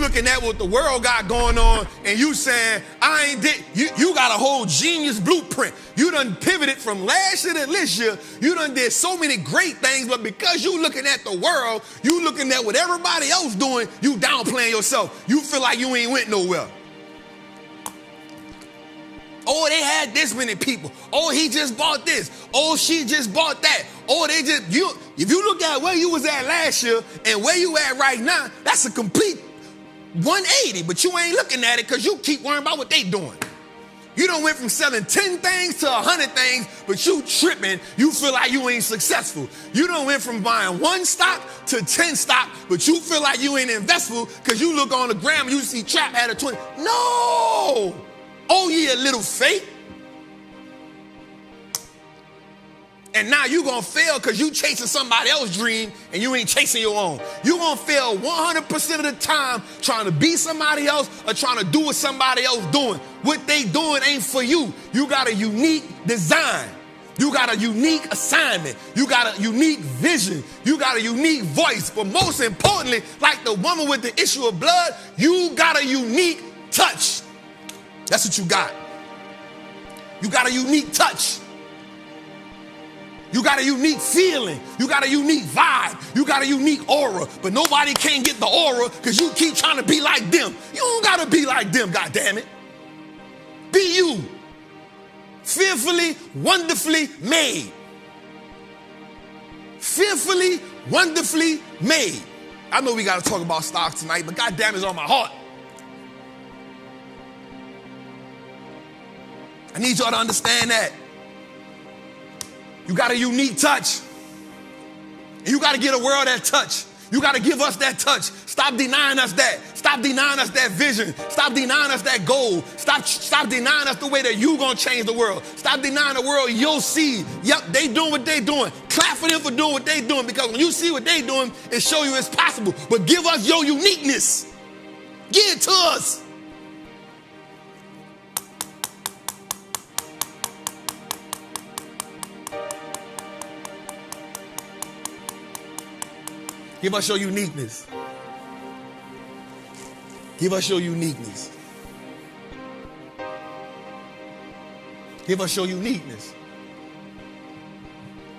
looking at what the world got going on and you saying, I ain't did, you got a whole genius blueprint. You done pivoted from last year to this year. You done did so many great things, but because you looking at the world, you looking at what everybody else doing, you downplaying yourself. You feel like you ain't went nowhere. Oh, they had this many people. Oh, he just bought this. Oh, she just bought that. Oh, if you look at where you was at last year and where you at right now, that's a complete 180, but you ain't looking at it because you keep worrying about what they doing. You done went from selling 10 things to 100 things, but you tripping, you feel like you ain't successful. You done went from buying 1 stock to 10 stock, but you feel like you ain't investable because you look on the gram and you see Trap at a 20. No! Oh, yeah, little fake. And now you gonna fail because you chasing somebody else's dream and you ain't chasing your own. You gonna fail 100% of the time trying to be somebody else or trying to do what somebody else doing. What they doing ain't for you. You got a unique design. You got a unique assignment. You got a unique vision. You got a unique voice. But most importantly, like the woman with the issue of blood, you got a unique touch. That's what you got. You got a unique touch. You got a unique feeling. You got a unique vibe. You got a unique aura. But nobody can get the aura because you keep trying to be like them. You don't got to be like them, goddammit. Be you. Fearfully, wonderfully made. Fearfully, wonderfully made. I know we got to talk about stocks tonight, but goddamn, it's on my heart. I need y'all to understand that. You got a unique touch. And you got to get a world that touch. You got to give us that touch. Stop denying us that. Stop denying us that vision. Stop denying us that goal. Stop denying us the way that you going to change the world. Stop denying the world you'll see. Yep, they doing what they doing. Clap for them for doing what they doing, because when you see what they doing, it show you it's possible. But give us your uniqueness. Give it to us. Give us your uniqueness. Give us your uniqueness. Give us your uniqueness.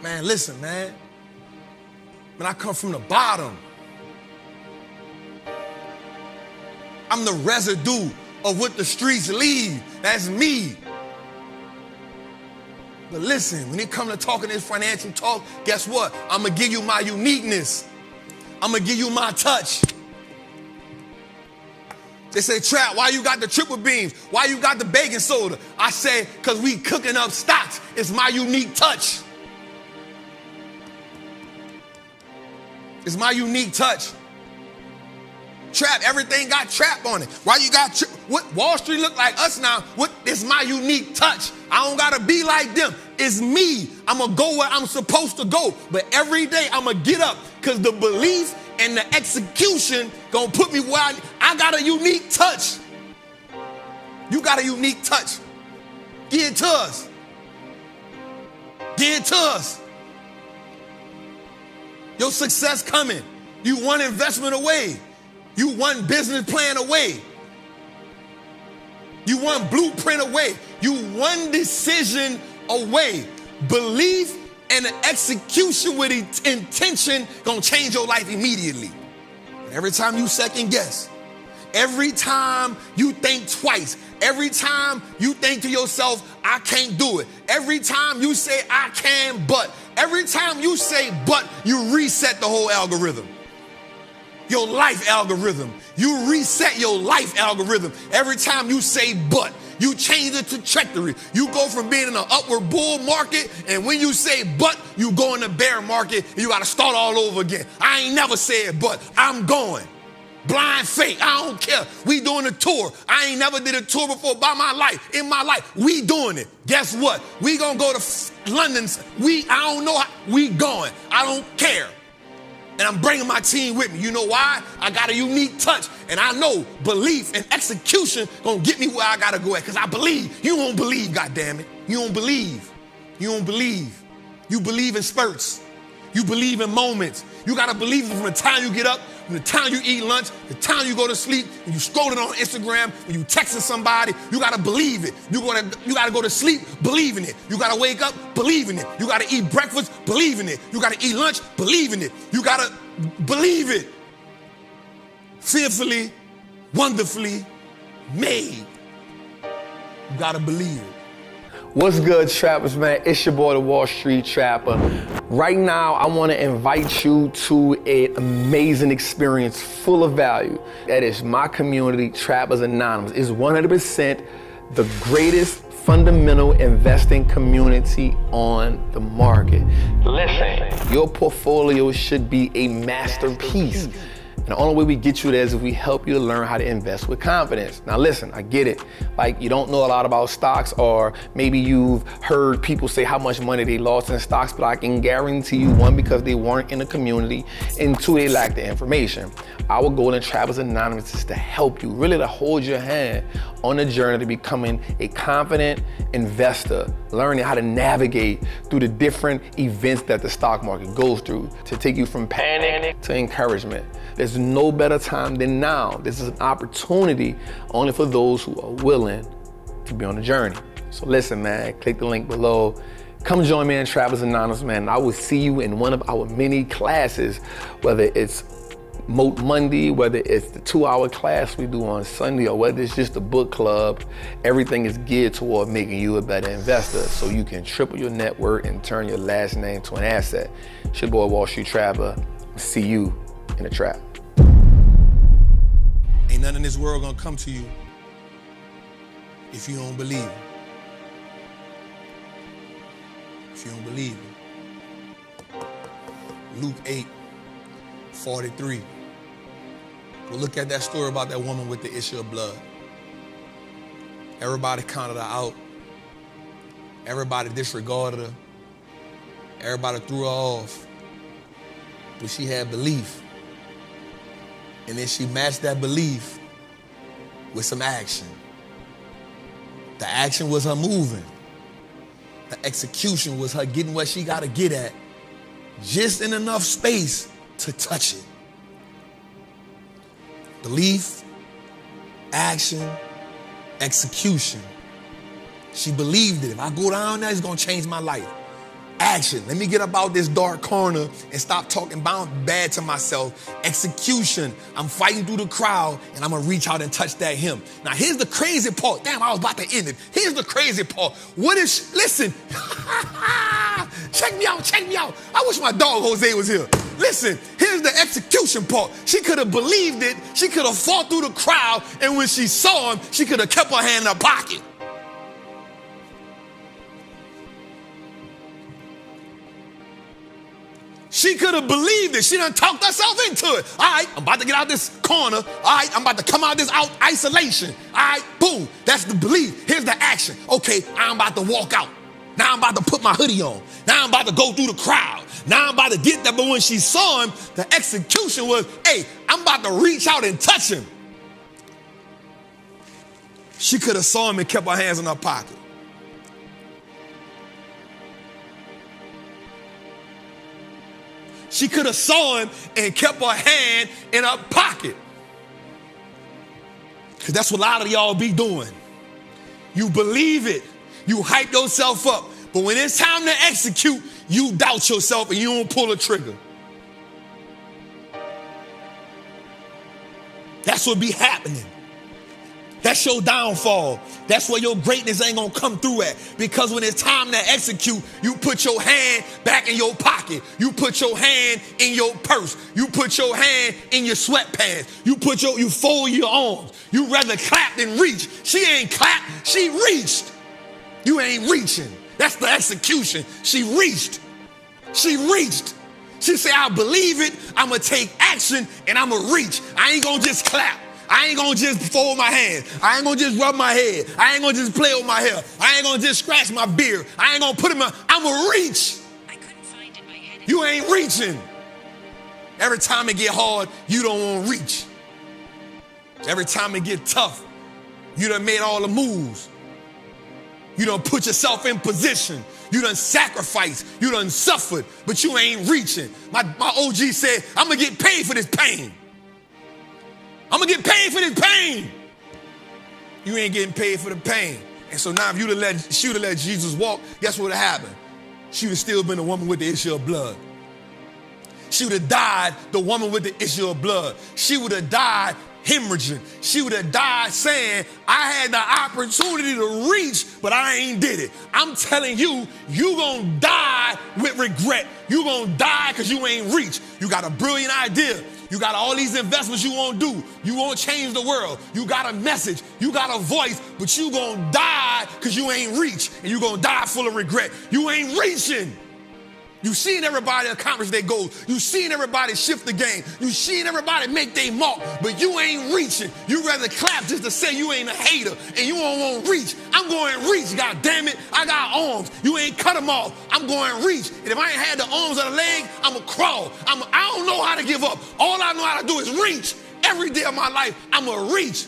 Man, listen, man. When I come from the bottom, I'm the residue of what the streets leave. That's me. But listen, when it comes to talking this financial talk, guess what? I'm going to give you my uniqueness. I'm going to give you my touch. They say, Trap, why you got the triple beams? Why you got the baking soda? I say, because we cooking up stocks. It's my unique touch. It's my unique touch. Trap, everything got Trap on it. Why you got what Wall Street look like us now? What is my unique touch? I don't gotta be like them. It's me. I'm gonna go where I'm supposed to go. But every day I'm gonna get up, because the belief and the execution gonna put me where I got a unique touch. You got a unique touch. Give it to us. Give it to us. Your success coming. You one investment away. You one business plan away. You one blueprint away. You one decision away. Belief and the execution with intention gonna change your life immediately. Every time you second guess, every time you think twice, every time you think to yourself, I can't do it. Every time you say I can, but every time you say but, you reset the whole algorithm. Your life algorithm. You reset your life algorithm. Every time you say but, you change the trajectory. You go from being in an upward bull market, and when you say but, you go in the bear market, and you got to start all over again. I ain't never said but. I'm going. Blind faith. I don't care. We doing a tour. I ain't never did a tour before in my life. We doing it. Guess what? We gonna go to London. I don't know how. We going. I don't care. And I'm bringing my team with me. You know why? I got a unique touch. And I know belief and execution gonna get me where I gotta go at. Because I believe. You don't believe, goddammit. You don't believe. You don't believe. You believe in spurts. You believe in moments. You gotta believe it from the time you get up, from the time you eat lunch, the time you go to sleep, when you scrolling on Instagram, when you texting somebody, you gotta believe it. You gotta go to sleep believing it. You gotta wake up believing it. You gotta eat breakfast believing it. You gotta eat lunch believing it. You gotta believe it. Fearfully, wonderfully made. You gotta believe it. What's good, trappers, man? It's your boy, the Wall Street Trapper. Right now, I want to invite you to an amazing experience full of value. That is my community, Trappers Anonymous. It's 100% the greatest fundamental investing community on the market. Listen, your portfolio should be a masterpiece. And the only way we get you there is if we help you to learn how to invest with confidence. Now listen, I get it. Like, you don't know a lot about stocks, or maybe you've heard people say how much money they lost in stocks, but I can guarantee you, one, because they weren't in the community, and two, they lack the information. Our goal in Trappers Anonymous is to help you, really to hold your hand on the journey to becoming a confident investor, learning how to navigate through the different events that the stock market goes through, to take you from panic to encouragement. There's no better time than now. This is an opportunity only for those who are willing to be on the journey. So listen, man, click the link below. Come join me in Trappers Anonymous, man. I will see you in one of our many classes, whether it's Moat Monday, whether it's the 2-hour class we do on Sunday, or whether it's just a book club. Everything is geared toward making you a better investor so you can triple your net worth and turn your last name to an asset. It's your boy, Wall Street Trapper. See you in the trap. Ain't nothing in this world gonna come to you if you don't believe it. If you don't believe it. Luke 8:43. Go look at that story about that woman with the issue of blood. Everybody counted her out. Everybody disregarded her. Everybody threw her off. But she had belief. And then she matched that belief with some action. The action was her moving. The execution was her getting what she got to get at, just in enough space to touch it. Belief, action, execution. She believed it. If I go down there, it's going to change my life. Action. Let me get up out this dark corner and stop talking bad to myself. Execution. I'm fighting through the crowd and I'm going to reach out and touch that hem. Now, here's the crazy part. Damn, I was about to end it. Here's the crazy part. What if, listen, check me out, check me out. I wish my dog Jose was here. Listen, here's the execution part. She could have believed it. She could have fought through the crowd. And when she saw him, she could have kept her hand in her pocket. She could have believed it. She done talked herself into it. All right, I'm about to get out this corner. All right, I'm about to come out of this isolation. All right, boom. That's the belief. Here's the action. Okay, I'm about to walk out. Now I'm about to put my hoodie on. Now I'm about to go through the crowd. Now I'm about to get there. But when she saw him, the execution was, hey, I'm about to reach out and touch him. She could have saw him and kept her hands in her pocket. She could have saw him and kept her hand in her pocket. Because that's what a lot of y'all be doing. You believe it. You hype yourself up. But when it's time to execute, you doubt yourself and you don't pull the trigger. That's what be happening. That's your downfall. That's where your greatness ain't gonna come through at. Because when it's time to execute, you put your hand back in your pocket. You put your hand in your purse. You put your hand in your sweatpants. You fold your arms. You rather clap than reach. She ain't clapped, she reached. You ain't reaching. That's the execution. She reached. She reached. She said, I believe it, I'm gonna take action and I'm gonna reach. I ain't gonna just clap. I ain't gonna just fold my hands. I ain't gonna just rub my head. I ain't gonna just play with my hair. I ain't gonna just scratch my beard. I ain't gonna put it in I'm gonna reach. I couldn't find in my head. You ain't reaching. Every time it get hard, you don't wanna reach. Every time it get tough, you done made all the moves. You done put yourself in position. You done sacrificed. You done suffered, but you ain't reaching. My OG said, I'm going to get paid for this pain. I'm going to get paid for this pain. You ain't getting paid for the pain. And so now if she would have let Jesus walk, guess what would have happened? She would have still been the woman with the issue of blood. She would have died the woman with the issue of blood. She would have died hemorrhaging. She would have died saying, I had the opportunity to reach, but I ain't did it. I'm telling you, you gonna die with regret. You gonna die because you ain't reached. You got a brilliant idea. You got all these investments you won't do. You won't change the world. You got a message. You got a voice, but you gonna die because you ain't reached. And you gonna die full of regret. You ain't reaching. You seen everybody accomplish their goals. You seen everybody shift the game. You seen everybody make their mark, but you ain't reaching. You rather clap just to say you ain't a hater and you don't want to reach. I'm going to reach, God damn it. I got arms. You ain't cut them off. I'm going to reach. And if I ain't had the arms or the leg, I'm going to crawl. I don't know how to give up. All I know how to do is reach. Every day of my life, I'm going to reach.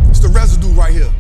It's the residue right here.